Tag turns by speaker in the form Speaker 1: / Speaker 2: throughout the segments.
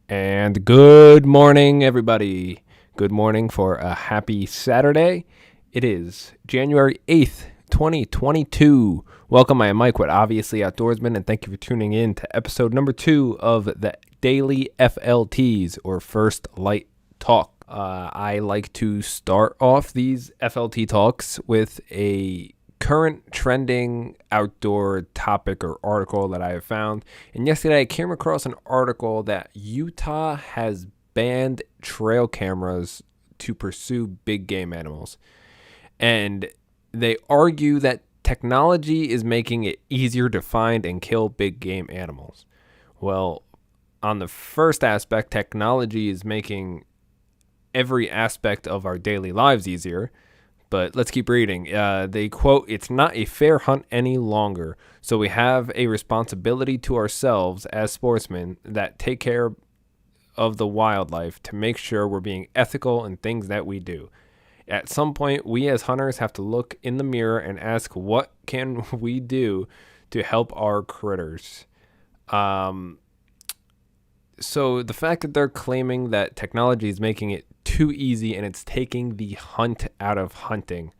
Speaker 1: And good morning, everybody. Good morning for a happy Saturday. It is January 8th, 2022. Welcome, I am Mike with Obviously Outdoorsmen, and thank you for tuning in to episode number 2 of the Daily FLTs, or First Light Talk. I like to start off these FLT talks with a current trending outdoor topic or article that I have found. And yesterday I came across an article that Utah has banned trail cameras to pursue big game animals. And they argue that technology is making it easier to find and kill big game animals. Well, on the first aspect, technology is making every aspect of our daily lives easier. But let's keep reading. They quote, "It's not a fair hunt any longer, so we have a responsibility to ourselves as sportsmen that take care of the wildlife to make sure we're being ethical in things that we do. At some point, we as hunters have to look in the mirror and ask, what can we do to help our critters?" So the fact that they're claiming that technology is making it too easy and it's taking the hunt out of hunting,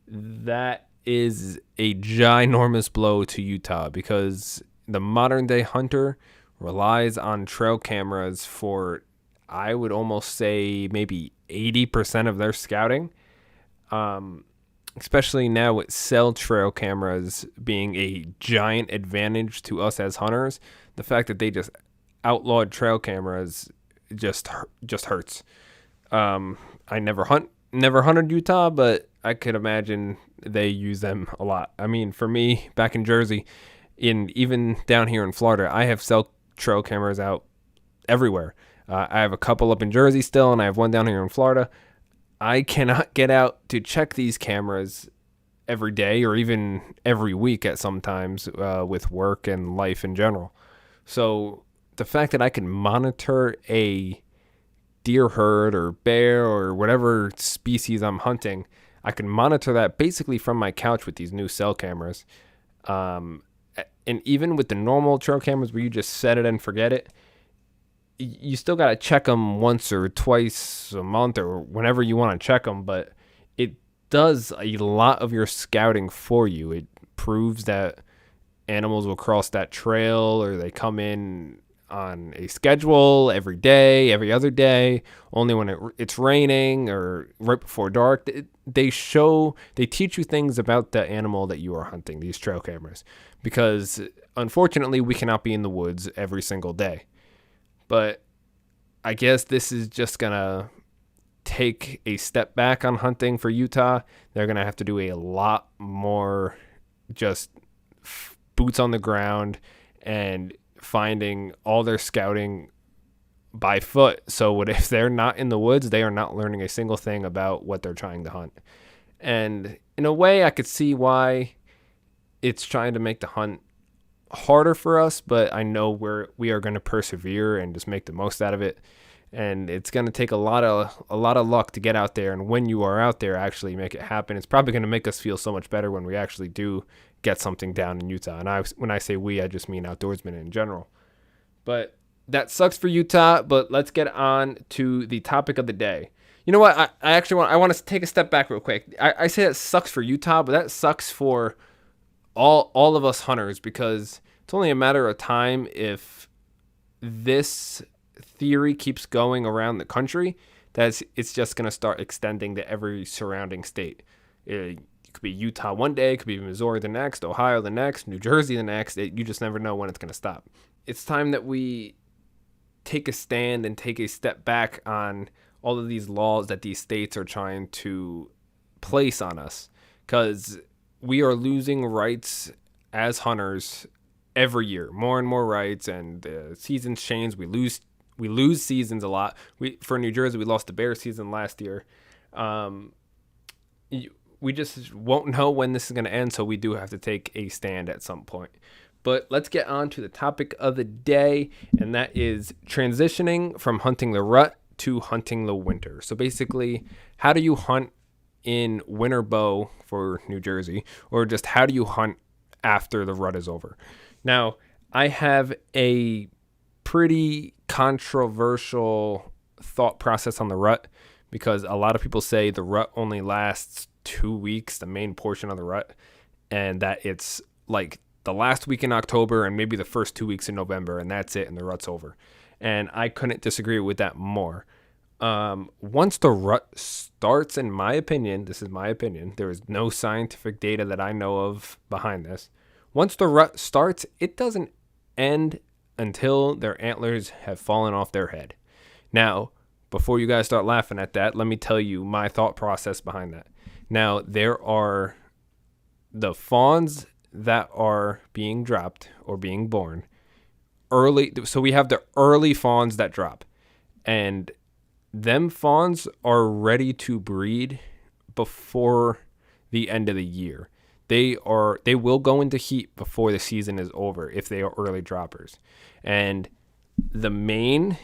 Speaker 1: that is a ginormous blow to Utah, because the modern day hunter relies on trail cameras for, I would almost say, maybe 80% of their scouting. Especially now with cell trail cameras being a giant advantage to us as hunters, the fact that they just outlawed trail cameras just hurts. I never hunted Utah, but I could imagine they use them a lot. I mean, for me, back in Jersey, even down here in Florida, I have cell trail cameras out everywhere. I have a couple up in Jersey still, and I have one down here in Florida. I cannot get out to check these cameras every day or even every week at sometimes with work and life in general. So the fact that I can monitor a deer herd or bear or whatever species I'm hunting, I can monitor that basically from my couch with these new cell cameras. And even with the normal trail cameras where you just set it and forget it, you still got to check them once or twice a month or whenever you want to check them. But it does a lot of your scouting for you. It proves that animals will cross that trail, or they come in on a schedule every day, every other day, only when it's raining or right before dark. They teach you things about the animal that you are hunting, these trail cameras, because unfortunately we cannot be in the woods every single day. But I guess this is just going to take a step back on hunting for Utah. They're going to have to do a lot more just boots on the ground and finding all their scouting by foot. So if they're not in the woods, they are not learning a single thing about what they're trying to hunt. And in a way, I could see why it's trying to make the hunt harder for us, but I know we are going to persevere and just make the most out of it. And it's going to take a lot of luck to get out there, and when you are out there, actually make it happen. It's probably going to make us feel so much better when we actually do get something down in Utah. And when I say we, I just mean outdoorsmen in general. But that sucks for Utah. But let's get on to the topic of the day. You know what? I want to take a step back real quick. I say that sucks for Utah, but that sucks for all of us hunters, because it's only a matter of time if this theory keeps going around the country, that it's just going to start extending to every surrounding state. It could be Utah one day, it could be Missouri the next, Ohio the next, New Jersey the next. You just never know when it's going to stop. It's time that we take a stand and take a step back on all of these laws that these states are trying to place on us, because we are losing rights as hunters every year, more and more rights, and seasons change. We lose seasons a lot. For New Jersey, we lost the bear season last year. We just won't know when this is going to end, so we do have to take a stand at some point. But let's get on to the topic of the day, and that is transitioning from hunting the rut to hunting the winter. So basically, how do you hunt in winter bow for New Jersey, or just how do you hunt after the rut is over? Now, I have a pretty controversial thought process on the rut, because a lot of people say the rut only lasts 2 weeks, the main portion of the rut, and that it's like the last week in October and maybe the first 2 weeks in November, and that's it, and the rut's over. And I couldn't disagree with that more. Once the rut starts, in my opinion, this is my opinion, there is no scientific data that I know of behind this. Once the rut starts, it doesn't end until their antlers have fallen off their head. Now, before you guys start laughing at that, let me tell you my thought process behind that. Now, there are the fawns that are being dropped or being born early. So we have the early fawns that drop, and them fawns are ready to breed before the end of the year. They will go into heat before the season is over if they are early droppers. And the main,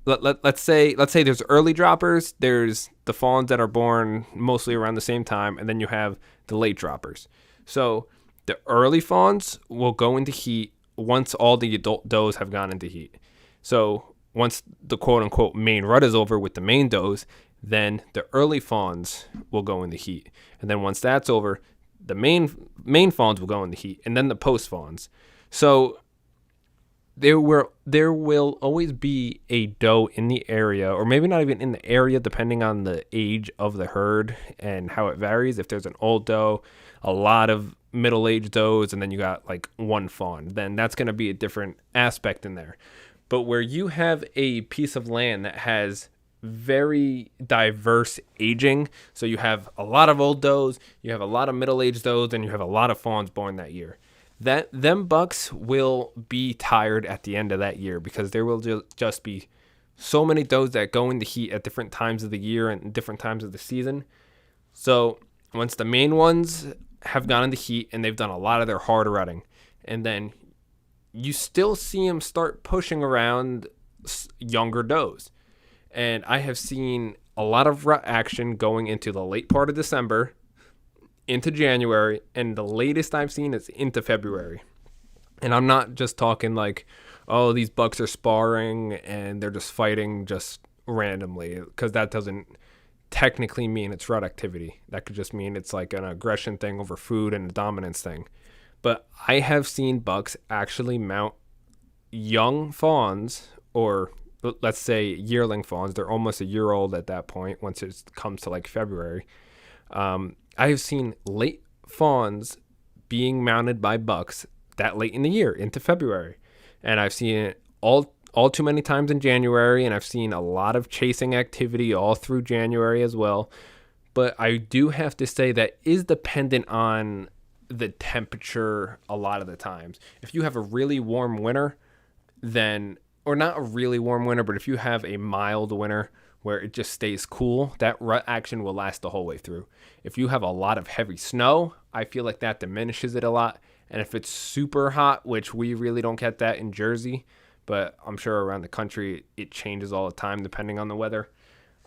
Speaker 1: let's say there's early droppers, there's the fawns that are born mostly around the same time, and then you have the late droppers. So the early fawns will go into heat once all the adult does have gone into heat. So once the quote-unquote main rut is over with the main does, then the early fawns will go into heat. And then once that's over, the main fawns will go into heat, and then the post fawns. So there will always be a doe in the area, or maybe not even in the area, depending on the age of the herd and how it varies. If there's an old doe, a lot of middle-aged does, and then you got like one fawn, then that's going to be a different aspect in there. But where you have a piece of land that has very diverse aging, so you have a lot of old does, you have a lot of middle-aged does, and you have a lot of fawns born that year, that them bucks will be tired at the end of that year, because there will just be so many does that go into heat at different times of the year and different times of the season. So once the main ones have gone into heat and they've done a lot of their hard rutting, and then you still see them start pushing around younger does. And I have seen a lot of rut action going into the late part of December, into January, and the latest I've seen is into February. And I'm not just talking like, oh, these bucks are sparring and they're just fighting just randomly, because that doesn't technically mean it's rut activity. That could just mean it's like an aggression thing over food and a dominance thing. But I have seen bucks actually mount young fawns, or let's say yearling fawns. They're almost a year old at that point once it comes to like February. I have seen late fawns being mounted by bucks that late in the year into February. And I've seen it all too many times in January, and I've seen a lot of chasing activity all through January as well. But I do have to say that is dependent on the temperature a lot of the times. If you have a really warm winter, then, or not a really warm winter, but if you have a mild winter where it just stays cool, that rut action will last the whole way through. If you have a lot of heavy snow, I feel like that diminishes it a lot. And if it's super hot, which we really don't get that in Jersey, but I'm sure around the country it changes all the time depending on the weather.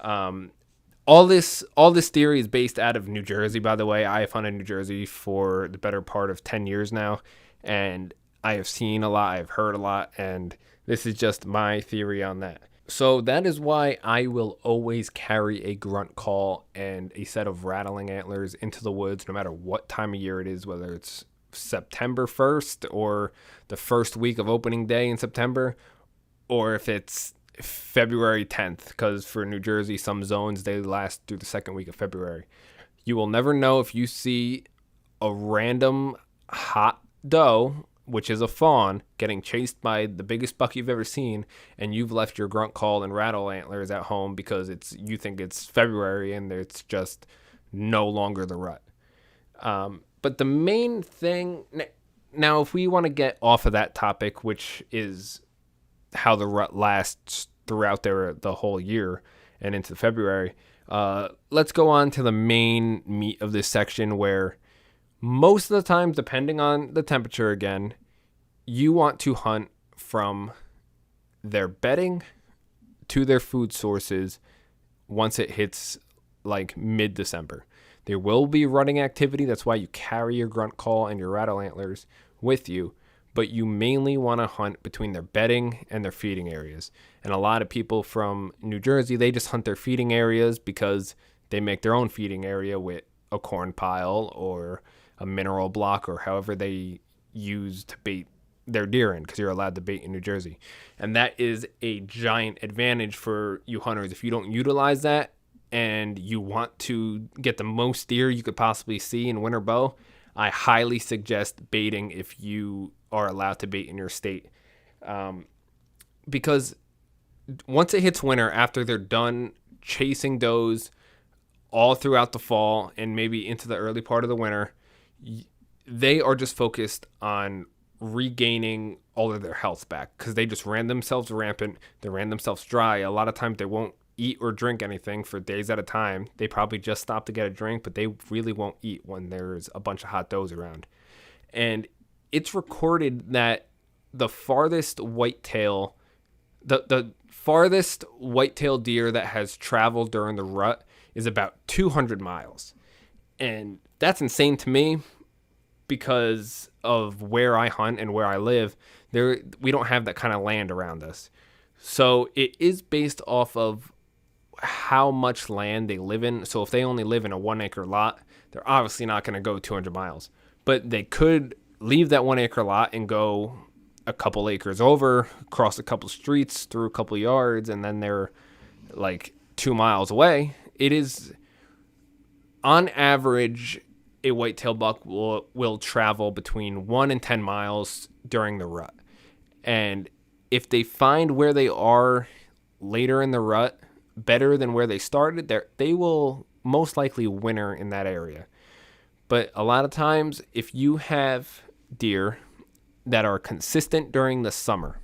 Speaker 1: All this theory is based out of New Jersey, by the way. I have hunted New Jersey for the better part of 10 years now, and I have seen a lot, I've heard a lot, and this is just my theory on that. So that is why I will always carry a grunt call and a set of rattling antlers into the woods, no matter what time of year it is, whether it's September 1st or the first week of opening day in September, or if it's February 10th, because for New Jersey, some zones, they last through the second week of February. You will never know if you see a random hot doe, which is a fawn, getting chased by the biggest buck you've ever seen, and you've left your grunt call and rattle antlers at home because you think it's February and it's just no longer the rut. But the main thing, now if we want to get off of that topic, which is how the rut lasts throughout the whole year and into February, let's go on to the main meat of this section, where most of the time, depending on the temperature again, you want to hunt from their bedding to their food sources once it hits like mid-December. There will be rutting activity. That's why you carry your grunt call and your rattle antlers with you. but you mainly want to hunt between their bedding and their feeding areas. And a lot of people from New Jersey, they just hunt their feeding areas because they make their own feeding area with a corn pile or a mineral block or however they use to bait their deer in, because you're allowed to bait in New Jersey. And that is a giant advantage for you hunters. If you don't utilize that and you want to get the most deer you could possibly see in winter bow, I highly suggest baiting if you are allowed to bait in your state. Because once it hits winter, after they're done chasing does all throughout the fall and maybe into the early part of the winter, they are just focused on regaining all of their health back, because they just ran themselves rampant. They ran themselves dry. A lot of times they won't eat or drink anything for days at a time. They probably just stop to get a drink, but they really won't eat when there's a bunch of hot does around. And it's recorded that the farthest whitetail deer that has traveled during the rut is about 200 miles. And that's insane to me, because of where I hunt and where I live. We don't have that kind of land around us. So it is based off of how much land they live in. So if they only live in a 1 acre lot, they're obviously not going to go 200 miles. But they could leave that 1 acre lot and go a couple acres over, cross a couple streets, through a couple yards, and then they're like 2 miles away. It is, on average, a whitetail buck will travel between 1 and 10 miles during the rut. And if they find where they are later in the rut better than where they started, they will most likely winter in that area. But a lot of times, if you have deer that are consistent during the summer,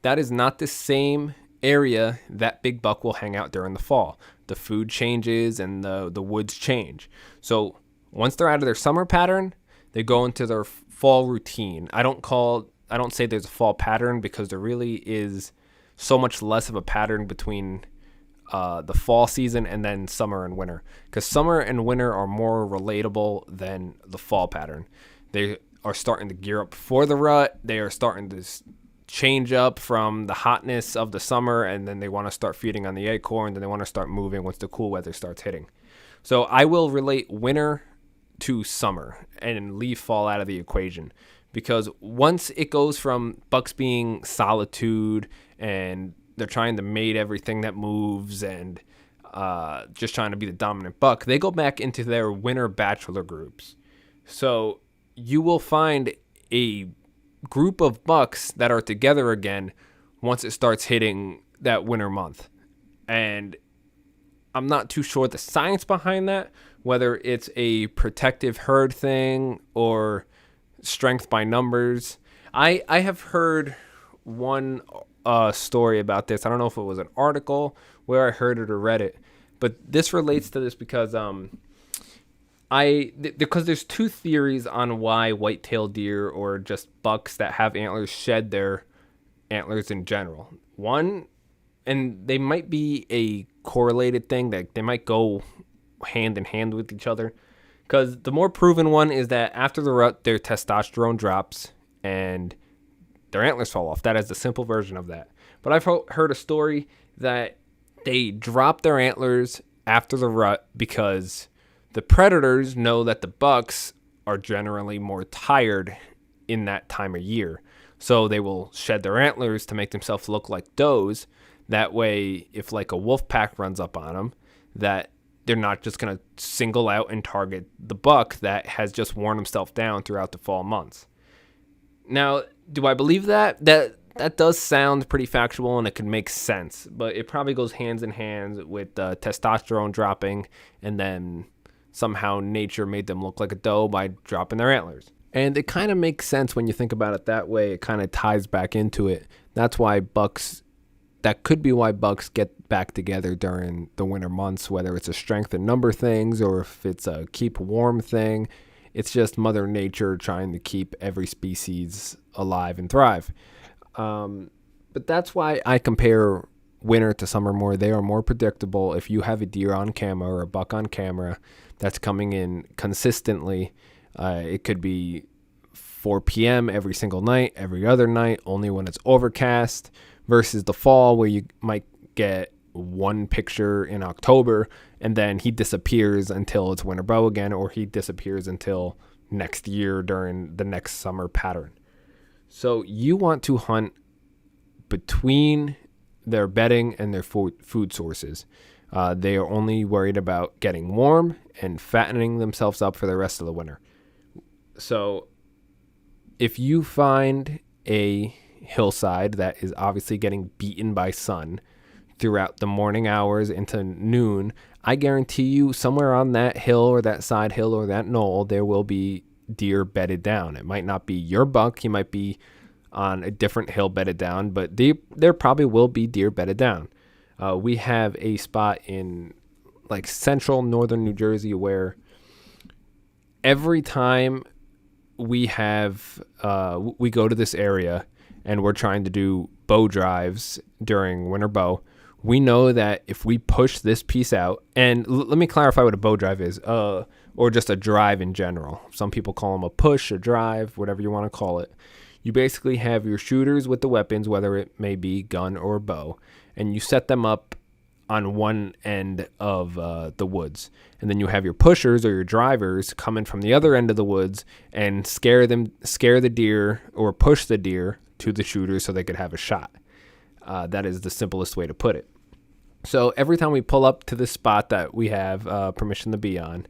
Speaker 1: that is not the same area that big buck will hang out during the fall. The food changes and the woods change. So once they're out of their summer pattern, they go into their fall routine. I don't say there's a fall pattern, because there really is so much less of a pattern between the fall season and then summer and winter, because summer and winter are more relatable than the fall pattern. They are starting to gear up for the rut. They are starting to change up from the hotness of the summer, and then they want to start feeding on the acorn, then they want to start moving once the cool weather starts hitting. So I will relate winter to summer and leave fall out of the equation, because once it goes from bucks being solitude and they're trying to mate everything that moves and just trying to be the dominant buck, they go back into their winter bachelor groups. So you will find a group of bucks that are together again once it starts hitting that winter month. And I'm not too sure the science behind that, whether it's a protective herd thing or strength by numbers. I have heard one story about this. I don't know if it was an article, where I heard it or read it, but this relates to this because because there's two theories on why white-tailed deer or just bucks that have antlers shed their antlers in general. One, and they might be a correlated thing, that they might go hand in hand with each other, because the more proven one is that after the rut, their testosterone drops and their antlers fall off. That is the simple version of that. But I've heard a story that they drop their antlers after the rut because the predators know that the bucks are generally more tired in that time of year. So they will shed their antlers to make themselves look like does. That way, if like a wolf pack runs up on them, that they're not just going to single out and target the buck that has just worn himself down throughout the fall months. Now, do I believe that? That does sound pretty factual and it can make sense, but it probably goes hands in hand with testosterone dropping, and then somehow nature made them look like a doe by dropping their antlers. And it kind of makes sense when you think about it that way. It kind of ties back into it. That could be why bucks get back together during the winter months, whether it's a strength and number things or if it's a keep warm thing. It's just Mother Nature trying to keep every species alive and thrive. But that's why I compare winter to summer more. They are more predictable. If you have a deer on camera or a buck on camera that's coming in consistently, it could be 4 p.m. every single night, every other night, only when it's overcast, versus the fall where you might get one picture in October and then he disappears until it's winter bow again, or he disappears until next year during the next summer pattern. So you want to hunt between their bedding and their food sources. They are only worried about getting warm and fattening themselves up for the rest of the winter. So if you find a hillside that is obviously getting beaten by sun throughout the morning hours into noon, I guarantee you somewhere on that hill or that side hill or that knoll, there will be deer bedded down. It might not be your buck. He might be on a different hill bedded down, but there probably will be deer bedded down. We have a spot in like central northern New Jersey where every time we go to this area and we're trying to do bow drives during winter bow, we know that if we push this piece out, and let me clarify what a bow drive is, or just a drive in general. Some people call them a push, a drive, whatever you want to call it. You basically have your shooters with the weapons, whether it may be gun or bow, and you set them up on one end of the woods. And then you have your pushers or your drivers coming from the other end of the woods and scare the deer or push the deer to the shooters so they could have a shot. That is the simplest way to put it. So every time we pull up to this spot that we have permission to be on,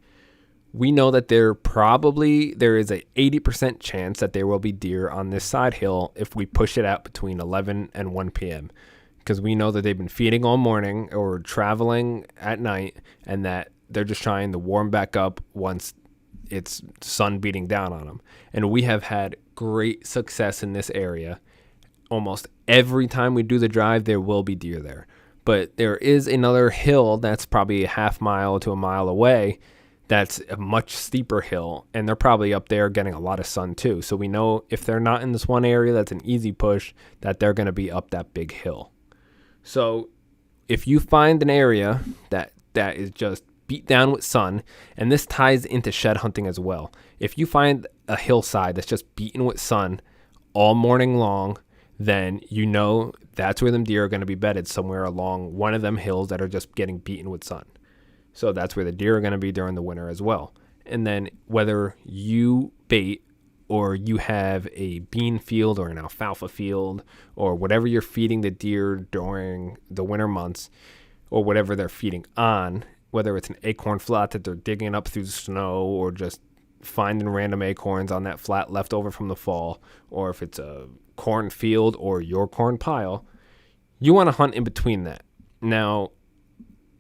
Speaker 1: we know that there is a 80% chance that there will be deer on this side hill if we push it out between 11 and 1 p.m. Because we know that they've been feeding all morning or traveling at night, and that they're just trying to warm back up once it's sun beating down on them. And we have had great success in this area. Almost every time we do the drive, there will be deer there. But there is another hill that's probably a half mile to a mile away that's a much steeper hill, and they're probably up there getting a lot of sun too. So we know if they're not in this one area that's an easy push, that they're going to be up that big hill. So if you find an area that is just beat down with sun, and this ties into shed hunting as well. If you find a hillside that's just beaten with sun all morning long, then you know that's where them deer are going to be bedded, somewhere along one of them hills that are just getting beaten with sun. So that's where the deer are going to be during the winter as well. And then whether you bait or you have a bean field or an alfalfa field or whatever you're feeding the deer during the winter months, or whatever they're feeding on, whether it's an acorn flat that they're digging up through the snow or just finding random acorns on that flat left over from the fall, or if it's a corn field or your corn pile, you want to hunt in between that. Now,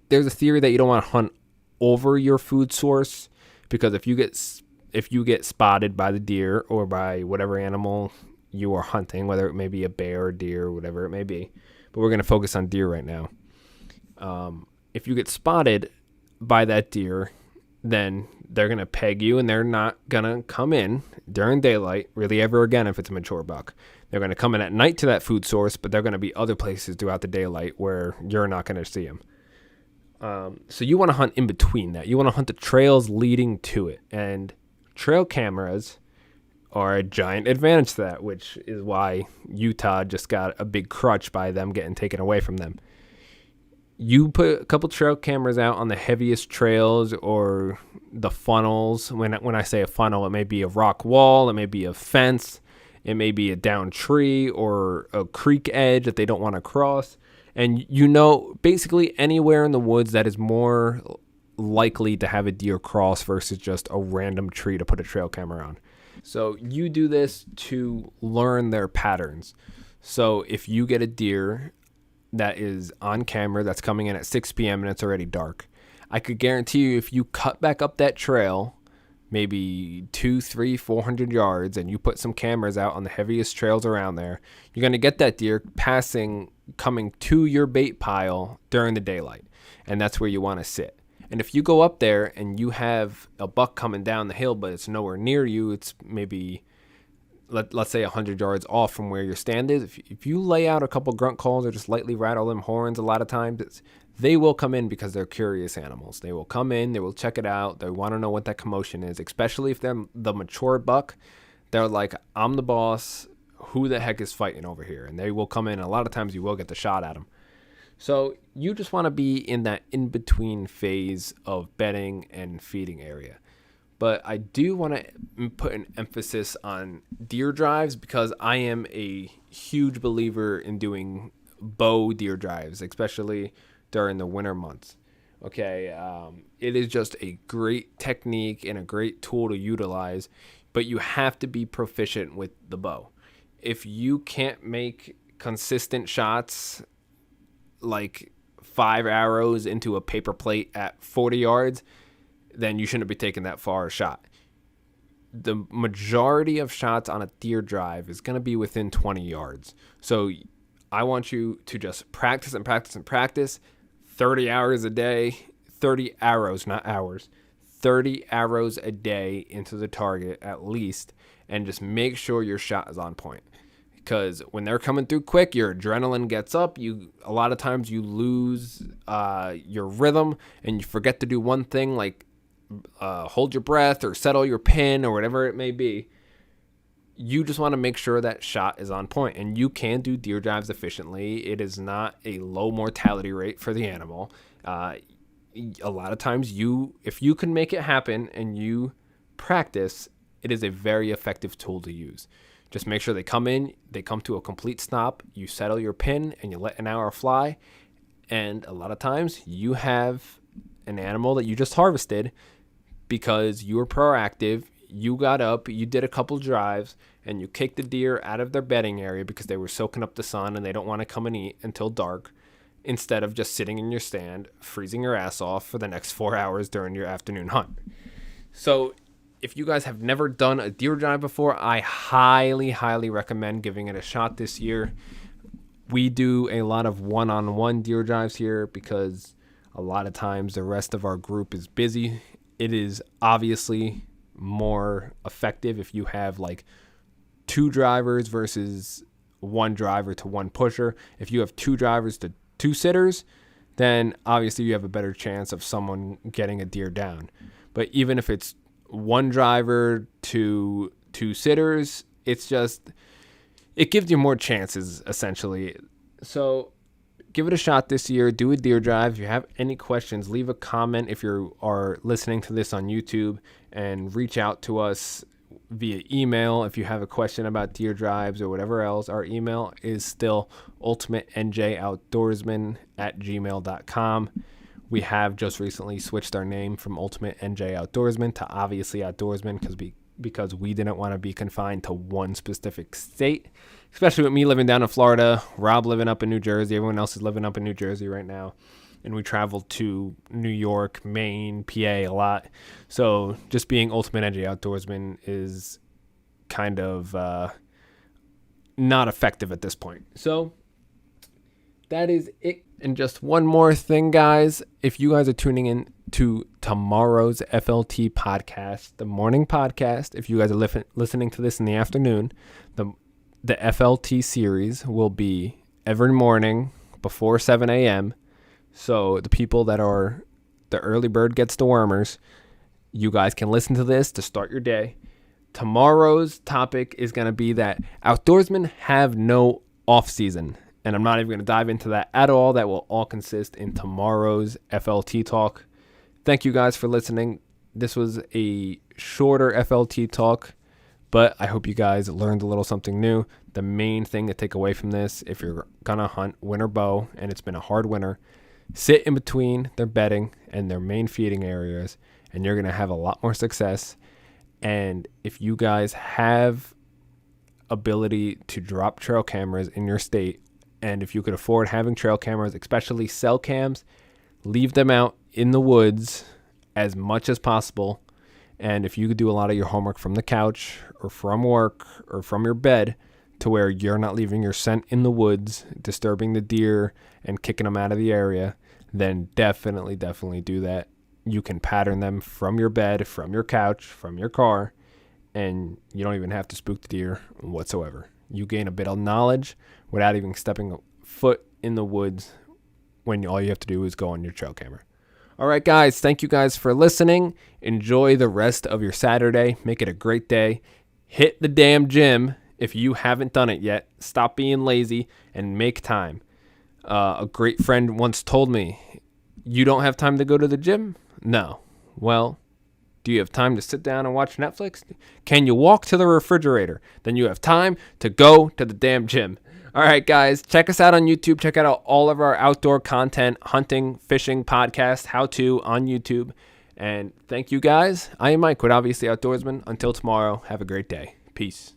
Speaker 1: there's a theory that you don't want to hunt over your food source, because if you get spotted by the deer or by whatever animal you are hunting, whether it may be a bear or deer or whatever it may be, but we're going to focus on deer right now. If you get spotted by that deer, then they're going to peg you, and they're not going to come in during daylight really ever again if it's a mature buck. They're going to come in at night to that food source, but they're going to be other places throughout the daylight where you're not going to see them. So you want to hunt in between that. You want to hunt the trails leading to it. And trail cameras are a giant advantage to that, which is why Utah just got a big crutch by them getting taken away from them. You put a couple trail cameras out on the heaviest trails or the funnels. When I say a funnel, it may be a rock wall, it may be a fence, it may be a down tree or a creek edge that they don't want to cross. And you know, basically anywhere in the woods that is more likely to have a deer cross versus just a random tree to put a trail camera on. So you do this to learn their patterns. So if you get a deer that is on camera that's coming in at 6 p.m. and it's already dark, I could guarantee you if you cut back up that trail maybe 200, 300, 400 yards and you put some cameras out on the heaviest trails around there, you're going to get that deer coming to your bait pile during the daylight, and that's where you want to sit. And if you go up there and you have a buck coming down the hill but it's nowhere near you, it's maybe let's say 100 yards off from where your stand is, if you lay out a couple grunt calls or just lightly rattle them horns, a lot of times they will come in because they're curious animals. They will come in, they will check it out, they want to know what that commotion is, especially if they're the mature buck. They're like, I'm the boss. Who the heck is fighting over here? And they will come in. And a lot of times you will get the shot at them. So you just want to be in that in-between phase of bedding and feeding area. But I do want to put an emphasis on deer drives because I am a huge believer in doing bow deer drives, especially during the winter months. Okay, it is just a great technique and a great tool to utilize, but you have to be proficient with the bow. If you can't make consistent shots like 5 arrows into a paper plate at 40 yards, then you shouldn't be taking that far a shot. The majority of shots on a deer drive is going to be within 20 yards. So I want you to just practice and practice and practice 30 hours a day, 30 arrows, not hours, 30 arrows a day into the target at least, and just make sure your shot is on point. Because when they're coming through quick, your adrenaline gets up. A lot of times you lose your rhythm and you forget to do one thing like hold your breath or settle your pin or whatever it may be. You just want to make sure that shot is on point, and you can do deer drives efficiently. It is not a low mortality rate for the animal. A lot of times if you can make it happen and you practice, it is a very effective tool to use. Just make sure they come to a complete stop, you settle your pin, and you let an arrow fly. And a lot of times you have an animal that you just harvested because you were proactive. You got up, you did a couple drives, and you kicked the deer out of their bedding area because they were soaking up the sun and they don't want to come and eat until dark, instead of just sitting in your stand, freezing your ass off for the next 4 hours during your afternoon hunt. So if you guys have never done a deer drive before, I highly, highly recommend giving it a shot this year. We do a lot of one-on-one deer drives here because a lot of times the rest of our group is busy. It is obviously more effective if you have like 2 drivers versus 1 driver to 1 pusher. If you have 2 drivers to 2 sitters, then obviously you have a better chance of someone getting a deer down. But even if it's 1 driver to 2 sitters, it gives you more chances essentially. So give it a shot this year. Do a deer drive. If you have any questions, leave a comment if you are listening to this on YouTube, and reach out to us via email if you have a question about deer drives or whatever else. Our email is still ultimatenjoutdoorsman@gmail.com. We have just recently switched our name from Ultimate NJ Outdoorsman to obviously Outdoorsman because we didn't want to be confined to one specific state, especially with me living down in Florida, Rob living up in New Jersey, everyone else is living up in New Jersey right now, and we travel to New York, Maine, PA a lot. So just being Ultimate NJ Outdoorsman is kind of not effective at this point. So that is it. And just one more thing, guys. If you guys are tuning in to tomorrow's FLT podcast, the morning podcast, if you guys are listening to this in the afternoon, the FLT series will be every morning before 7 a.m. So the people that are the early bird gets the wormers, you guys can listen to this to start your day. Tomorrow's topic is going to be that outdoorsmen have no off season. And I'm not even going to dive into that at all. That will all consist in tomorrow's FLT talk. Thank you guys for listening. This was a shorter FLT talk, but I hope you guys learned a little something new. The main thing to take away from this, if you're going to hunt winter bow and it's been a hard winter, sit in between their bedding and their main feeding areas, and you're going to have a lot more success. And if you guys have ability to drop trail cameras in your state, and if you could afford having trail cameras, especially cell cams, leave them out in the woods as much as possible. And if you could do a lot of your homework from the couch or from work or from your bed to where you're not leaving your scent in the woods, disturbing the deer and kicking them out of the area, then definitely do that. You can pattern them from your bed, from your couch, from your car, and you don't even have to spook the deer whatsoever. You gain a bit of knowledge without even stepping a foot in the woods when all you have to do is go on your trail camera. All right, guys, thank you guys for listening. Enjoy the rest of your Saturday. Make it a great day. Hit the damn gym if you haven't done it yet. Stop being lazy and make time. A great friend once told me, you don't have time to go to the gym? No. Well, do you have time to sit down and watch Netflix? Can you walk to the refrigerator? Then you have time to go to the damn gym. All right, guys, check us out on YouTube. Check out all of our outdoor content, hunting, fishing, podcast, how-to on YouTube. And thank you, guys. I am Mike with Obviously Outdoorsmen. Until tomorrow, have a great day. Peace.